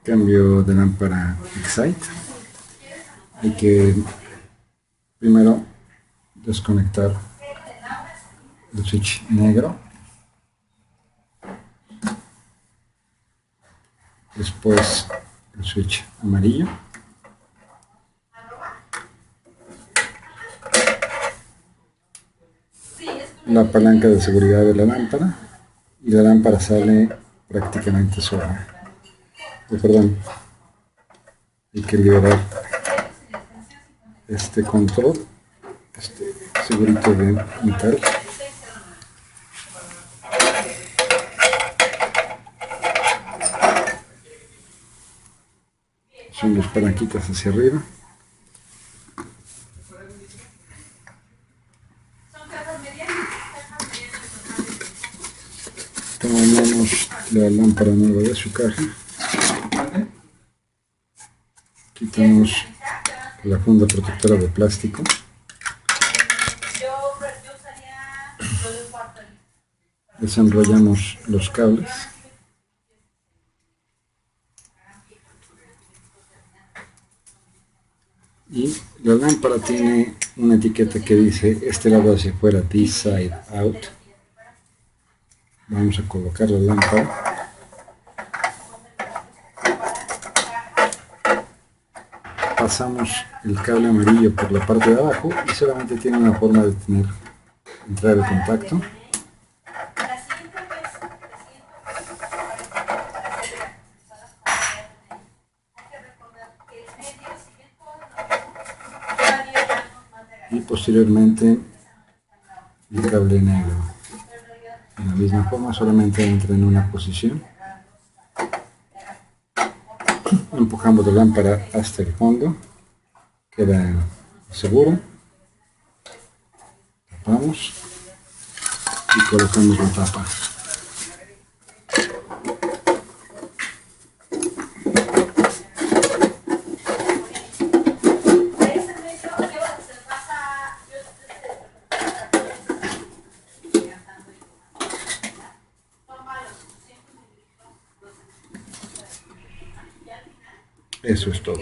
Cambio de lámpara Excite. Hay que primero desconectar el switch negro, después el switch amarillo, la palanca de seguridad de la lámpara, y la lámpara sale prácticamente sola. Perdón, hay que liberar este control, este segurito de metal. Son las palanquitas hacia arriba. Tomamos la lámpara nueva de su caja. Quitamos la funda protectora de plástico. Desenrollamos los cables. Y la lámpara tiene una etiqueta que dice este lado hacia afuera, this side out. Vamos a colocar la lámpara. Pasamos el cable amarillo por la parte de abajo y solamente tiene una forma de entrar el contacto. Y posteriormente el cable negro. En la misma forma, solamente entra en una posición. Empujamos la lámpara hasta el fondo, queda seguro. Tapamos y colocamos la tapa. Eso es todo.